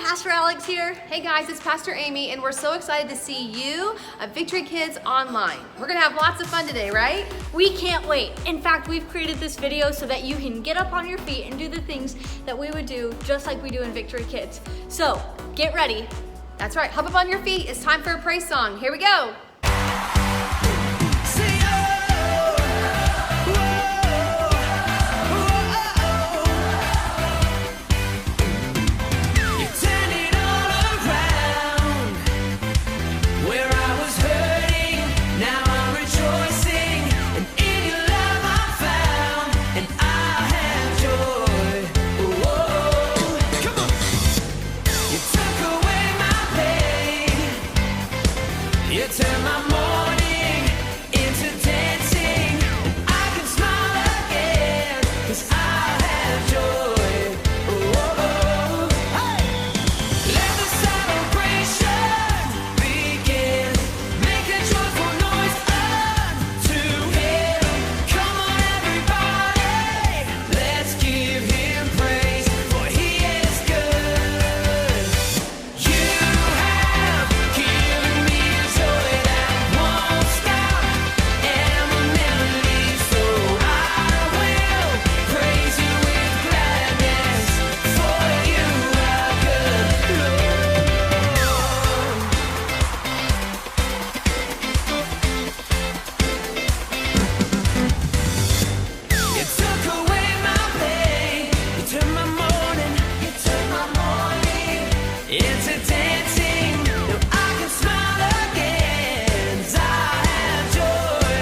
Pastor Alex here. Hey guys, it's Pastor Amy, and we're so excited to see you at Victory Kids Online. We're gonna have lots of fun today, right? We can't wait. In fact, we've created this video so that you can get up on your feet and do the things that we would do just like we do in Victory Kids. So, get ready. That's right, hop up on your feet. It's time for a praise song. Here we go. Turn my morning into dancing, and I can smile again, 'cause I have joy. Hey! Let the celebration begin. Make a joyful noise unto Him. Come on, everybody, let's give Him praise, for He is good. You have given me joy that won't stop and will never leave, so I will praise you with gladness, for you are good, Lord. You took away my pain, you turned my morning into dancing. Now I can smile again, 'cause I have joy.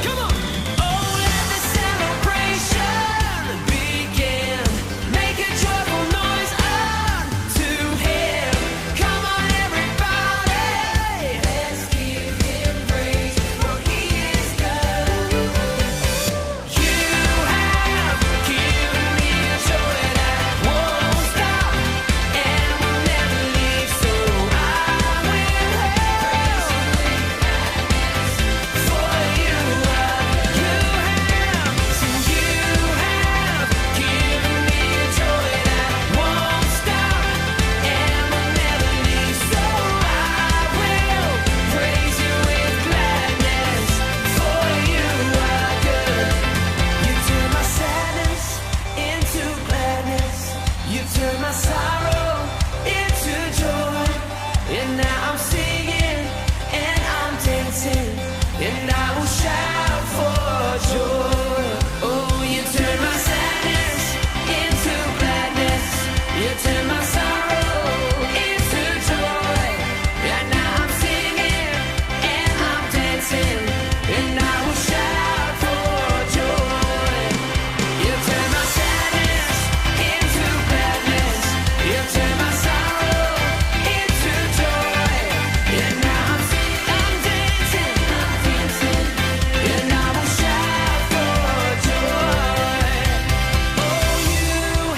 Come on! Oh, let the celebration begin. Make a joyful noise unto Him. Come on, everybody, let's give Him praise, for He is good. You have given me a joy that won't stop and will never leave, so I will praise you with gladness, for you have given me a joy that won't stop and will never leave, so I will praise you with gladness, for you are good. You turn my sadness into gladness. You turn my sorrow into joy. And now I'm singing and I'm dancing, and I will shout for joy. Oh, you turn my sadness into gladness. You turn my sorrow into joy. And now I'm singing and I'm dancing, and I will shout for joy. You turn my sadness into gladness. You turn my sorrow into joy. And now I'm dancing, and I will shout for joy. Oh, you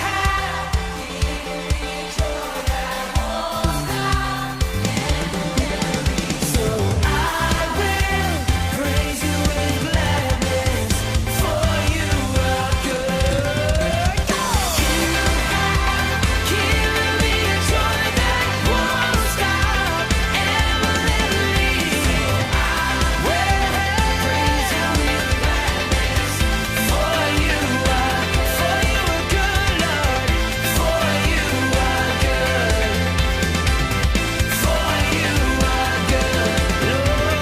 have given me joy that won't stop and will never leave, so I will praise you with gladness, for you are good. You have given me a joy that won't stop and will never leave, so I will praise you with gladness, for you are good, Lord, for you are good, for you are good, Lord.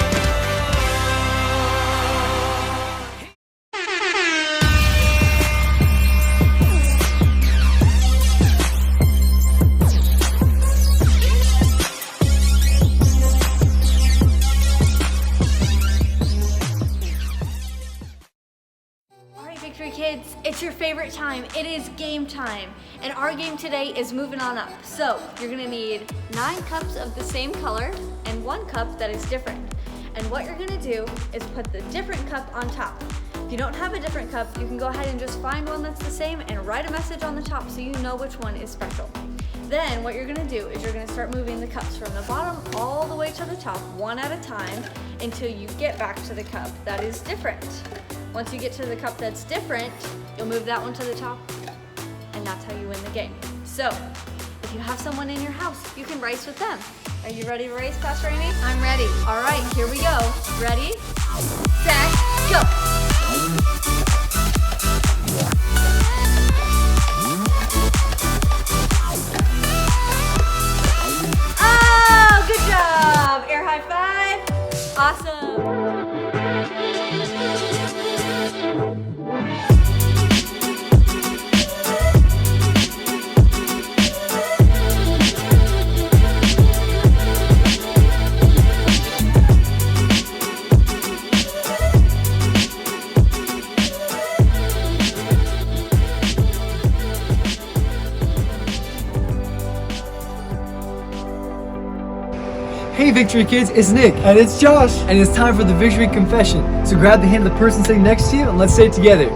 All right, Victory Kids, it's your favorite time. It is game time. And our game today is moving on up. So, you're gonna need 9 cups of the same color and 1 cup that is different. And what you're gonna do is put the different cup on top. If you don't have a different cup, you can go ahead and just find one that's the same and write a message on the top so you know which one is special. Then what you're gonna do is you're gonna start moving the cups from the bottom all the way to the top, one at a time, until you get back to the cup that is different. Once you get to the cup that's different, you'll move that one to the top, and and that's how you win the game. So, if you have someone in your house, you can race with them. Are you ready to race, Pastor Amy? I'm ready. All right, here we go. Ready, set, go. Oh, good job. Air high five. Awesome. Hey Victory Kids, it's Nick. And it's Josh. And it's time for the Victory Confession. So grab the hand of the person sitting next to you and let's say it together.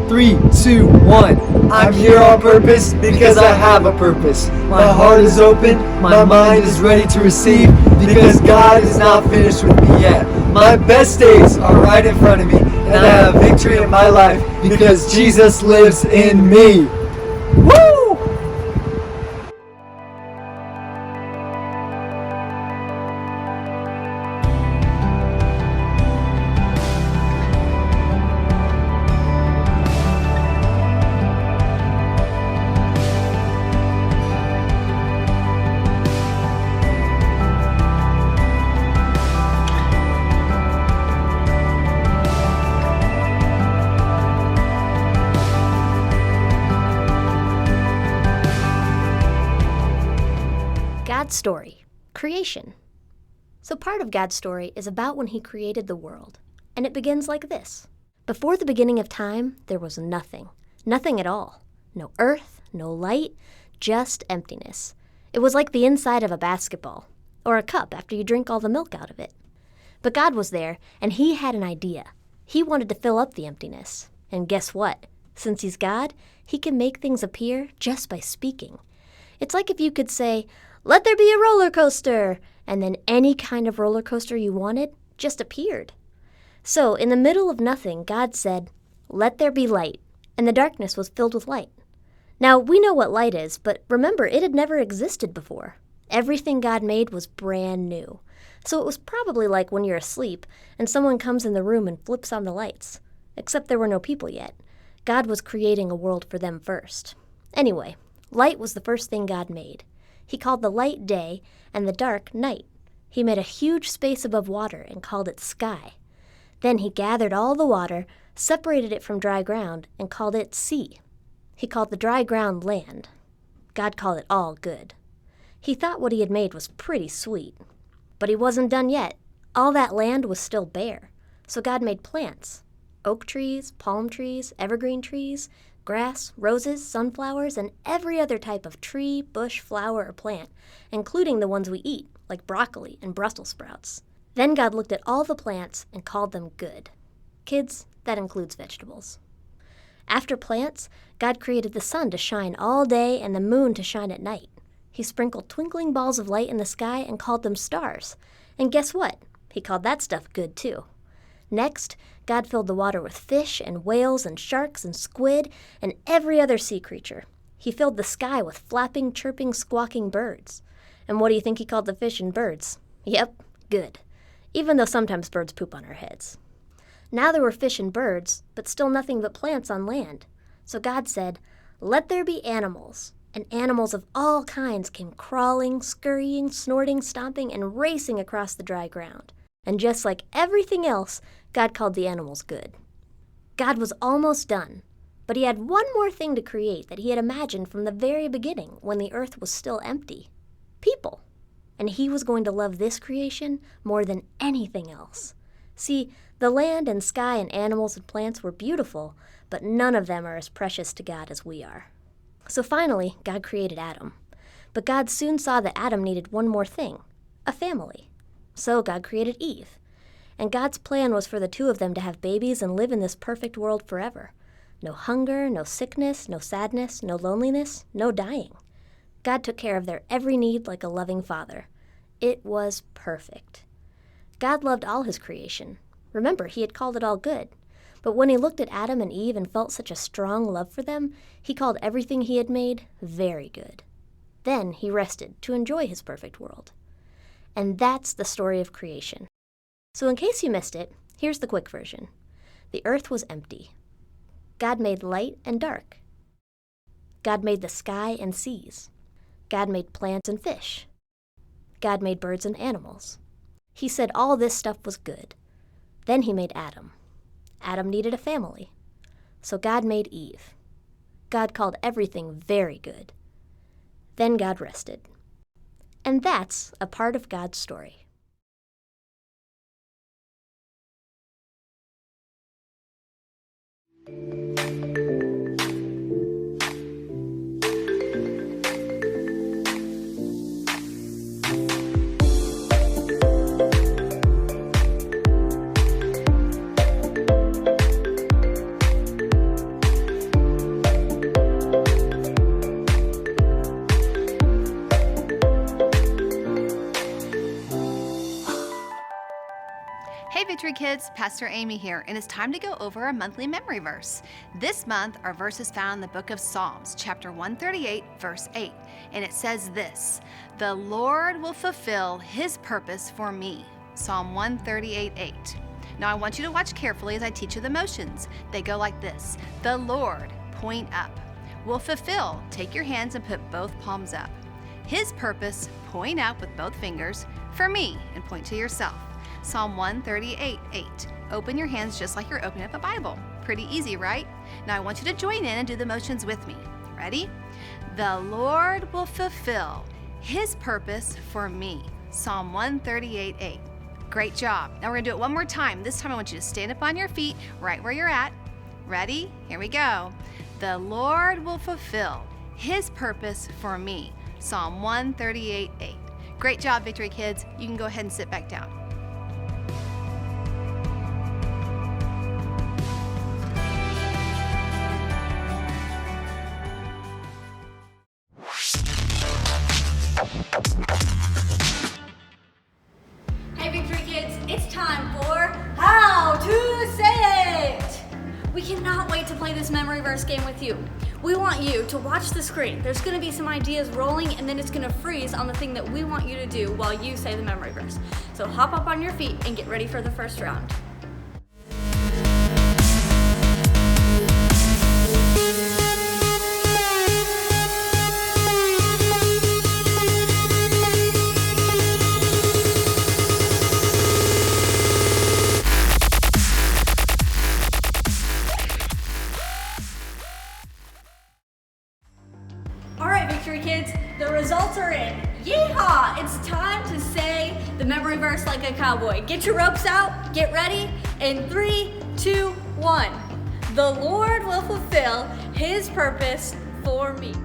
3, 2, 1. I'm here on purpose because I have a purpose. My heart is open, my mind is ready to receive because God is not finished with me yet. My best days are right in front of me and I have victory in my life because Jesus lives in me. Woo! God's story, creation. So part of God's story is about when he created the world, and it begins like this. Before the beginning of time, there was nothing. Nothing at all. No earth, no light, just emptiness. It was like the inside of a basketball, or a cup after you drink all the milk out of it. But God was there, and he had an idea. He wanted to fill up the emptiness. And guess what? Since he's God, he can make things appear just by speaking. It's like if you could say, "Let there be a roller coaster," and then any kind of roller coaster you wanted just appeared. So, in the middle of nothing, God said, "Let there be light," and the darkness was filled with light. Now, we know what light is, but remember, it had never existed before. Everything God made was brand new. So it was probably like when you're asleep and someone comes in the room and flips on the lights. Except there were no people yet. God was creating a world for them first. Anyway, light was the first thing God made. He called the light day and the dark night. He made a huge space above water and called it sky. Then he gathered all the water, separated it from dry ground, and called it sea. He called the dry ground land. God called it all good. He thought what he had made was pretty sweet. But he wasn't done yet. All that land was still bare. So God made plants. Oak trees, palm trees, evergreen trees, grass, roses, sunflowers, and every other type of tree, bush, flower, or plant, including the ones we eat, like broccoli and Brussels sprouts. Then God looked at all the plants and called them good. Kids, that includes vegetables. After plants, God created the sun to shine all day and the moon to shine at night. He sprinkled twinkling balls of light in the sky and called them stars. And guess what? He called that stuff good too. Next, God filled the water with fish and whales and sharks and squid and every other sea creature. He filled the sky with flapping, chirping, squawking birds. And what do you think he called the fish and birds? Yep, good. Even though sometimes birds poop on our heads. Now there were fish and birds, but still nothing but plants on land. So God said, "Let there be animals." And animals of all kinds came crawling, scurrying, snorting, stomping, and racing across the dry ground. And just like everything else, God called the animals good. God was almost done, but he had one more thing to create that he had imagined from the very beginning when the earth was still empty. People. And he was going to love this creation more than anything else. See, the land and sky and animals and plants were beautiful, but none of them are as precious to God as we are. So finally, God created Adam. But God soon saw that Adam needed one more thing, a family. So God created Eve. And God's plan was for the two of them to have babies and live in this perfect world forever. No hunger, no sickness, no sadness, no loneliness, no dying. God took care of their every need like a loving father. It was perfect. God loved all his creation. Remember, he had called it all good. But when he looked at Adam and Eve and felt such a strong love for them, he called everything he had made very good. Then he rested to enjoy his perfect world. And that's the story of creation. So in case you missed it, here's the quick version. The earth was empty. God made light and dark. God made the sky and seas. God made plants and fish. God made birds and animals. He said all this stuff was good. Then he made Adam. Adam needed a family. So God made Eve. God called everything very good. Then God rested. And that's a part of God's story. Hey Victory Kids, Pastor Amy here, and it's time to go over our monthly memory verse. This month, our verse is found in the book of Psalms, chapter 138, verse 8, and it says this: "The Lord will fulfill his purpose for me." Psalm 138, 8. Now I want you to watch carefully as I teach you the motions. They go like this: the Lord, point up. Will fulfill, take your hands and put both palms up. His purpose, point up with both fingers. For me, and point to yourself. Psalm 138, 8. Open your hands just like you're opening up a Bible. Pretty easy, right? Now I want you to join in and do the motions with me. Ready? The Lord will fulfill his purpose for me. Psalm 138, 8. Great job. Now we're gonna do it one more time. This time I want you to stand up on your feet right where you're at. Ready? Here we go. The Lord will fulfill his purpose for me. Psalm 138, 8. Great job, Victory Kids. You can go ahead and sit back down. Hey Victory Kids, it's time for How to Say It! We cannot wait to play this memory verse game with you. We want you to watch the screen. There's going to be some ideas rolling and then it's going to freeze on the thing that we want you to do while you say the memory verse. So hop up on your feet and get ready for the first round. Victory Kids, the results are in. Yeehaw! It's time to say the memory verse like a cowboy. Get your ropes out, get ready, in 3, 2, 1. The Lord will fulfill his purpose for me.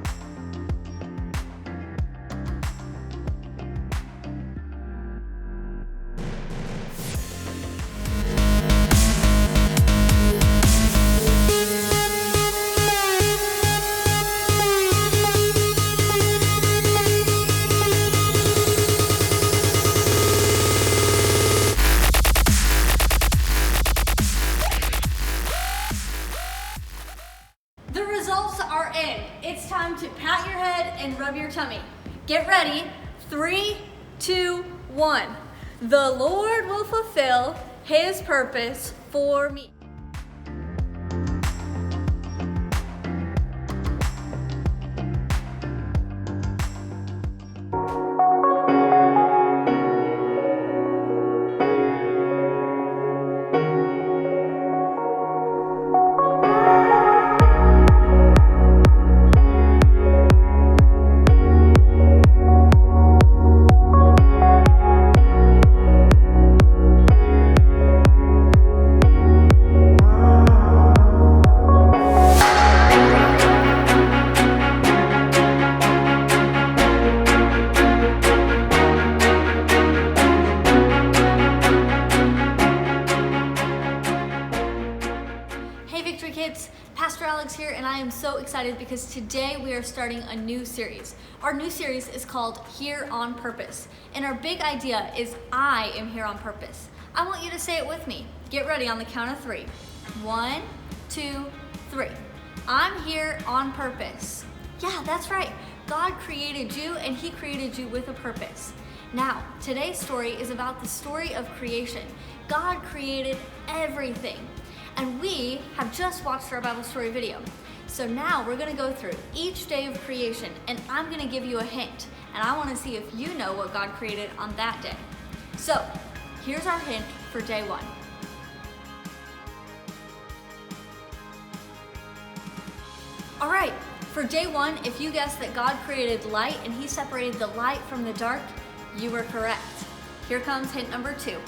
The results are in. It's time to pat your head and rub your tummy. Get ready. 3, 2, 1. The Lord will fulfill his purpose for me. Kids, Pastor Alex here, and I am so excited because today we are starting a new series. Our new series is called Here on Purpose, and our big idea is I am here on purpose. I want you to say it with me. Get ready on the count of 3. 1, 2, 3. I'm here on purpose. Yeah, that's right. God created you and He created you with a purpose. Now, today's story is about the story of creation. God created everything. And we have just watched our Bible story video. So now we're going to go through each day of creation and I'm going to give you a hint. And I want to see if you know what God created on that day. So here's our hint for day 1. All right, for day 1, if you guessed that God created light and He separated the light from the dark, you were correct. Here comes hint number 2.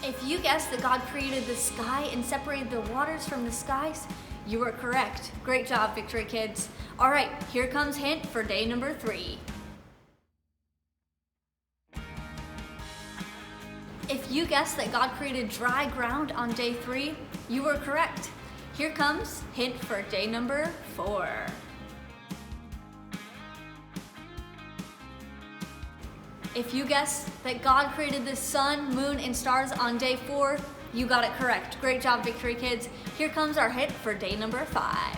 If you guessed that God created the sky and separated the waters from the skies, you were correct. Great job, Victory Kids. All right, here comes hint for day number 3. If you guessed that God created dry ground on day 3, you were correct. Here comes hint for day number 4. If you guessed that God created the sun, moon, and stars on day 4, you got it correct. Great job, Victory Kids. Here comes our hint for day number 5.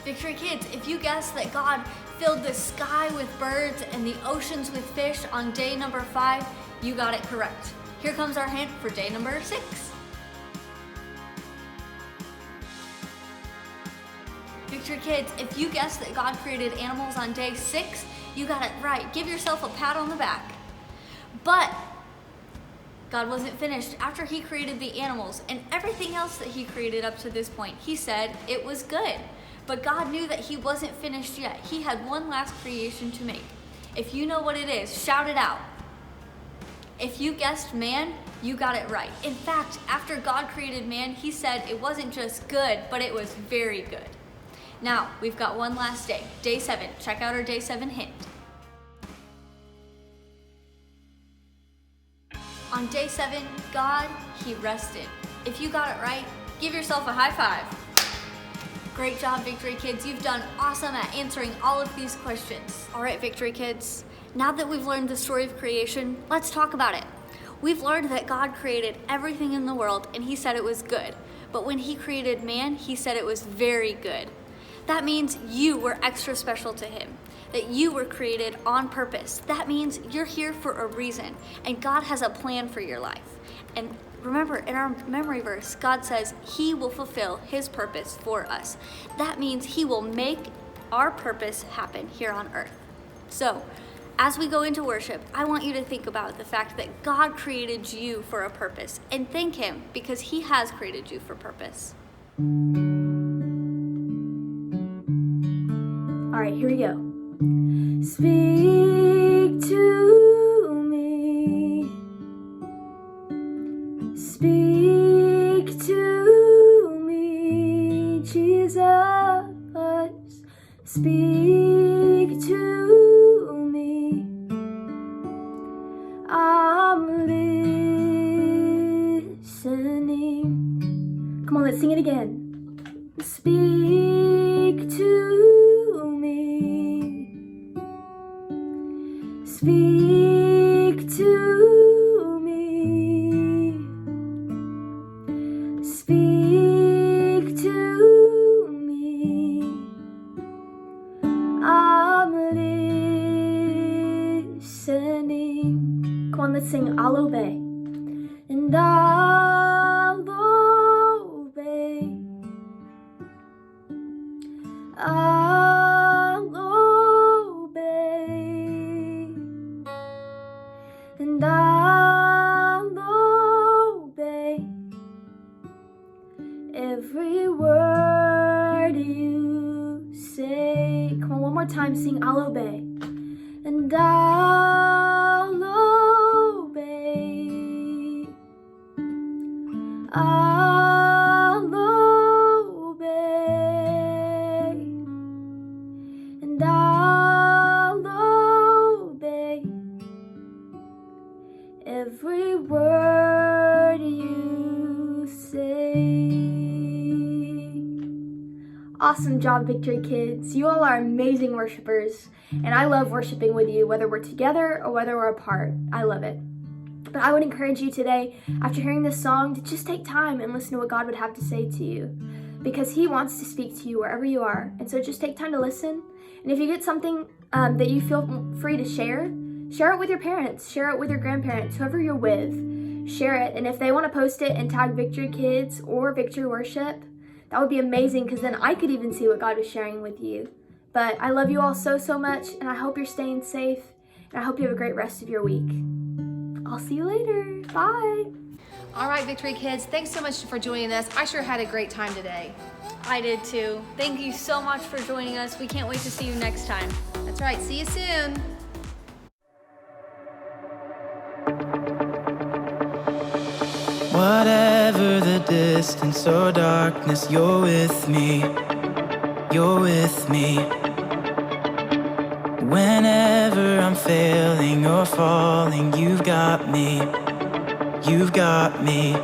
Victory Kids, if you guessed that God filled the sky with birds and the oceans with fish on day number 5, you got it correct. Here comes our hint for day number 6. Victory Kids, if you guessed that God created animals on day 6, you got it right. Give yourself a pat on the back. But God wasn't finished. After He created the animals and everything else that He created up to this point, He said it was good. But God knew that He wasn't finished yet. He had one last creation to make. If you know what it is, shout it out. If you guessed man, you got it right. In fact, after God created man, He said it wasn't just good, but it was very good. Now, we've got one last day, day 7. Check out our day 7 hint. On day 7, God, He rested. If you got it right, give yourself a high five. Great job, Victory Kids. You've done awesome at answering all of these questions. All right, Victory Kids. Now that we've learned the story of creation, let's talk about it. We've learned that God created everything in the world and He said it was good. But when He created man, He said it was very good. That means you were extra special to Him, that you were created on purpose. That means you're here for a reason, and God has a plan for your life. And remember, in our memory verse, God says He will fulfill His purpose for us. That means He will make our purpose happen here on earth. So, as we go into worship, I want you to think about the fact that God created you for a purpose, and thank Him because He has created you for purpose. All right, here we go. Speak to me. Speak to me, Jesus. Speak to me. I'm listening. Come on, let's sing it again. Speak to me. Speak to me. Speak to me. I'm listening. Come on, let's sing I'll obey. And I'll obey. I'll obey, and I'll obey every word you say. Come on, one more time, sing I'll obey. And I'll obey. I'll obey. And I'll obey every word you say. awesome job, Victory Kids. You all are amazing worshipers, and I love worshiping with you, whether we're together or whether we're apart. I love it. But I would encourage you today, after hearing this song, to just take time and listen to what God would have to say to you, because He wants to speak to you wherever you are. And so just take time to listen. And if you get something that you feel free to share it with your parents, share it with your grandparents, whoever you're with. Share it. And if they want to post it and tag Victory Kids or Victory Worship, that would be amazing, because then I could even see what God is sharing with you. But I love you all so, so much, and I hope you're staying safe, and I hope you have a great rest of your week. I'll see you later. Bye. All right, Victory Kids, thanks so much for joining us. I sure had a great time today. I did too. Thank you so much for joining us. We can't wait to see you next time. That's right, see you soon. Whatever the distance or darkness, you're with me. You're with me. Whenever I'm failing or falling, you've got me. You've got me.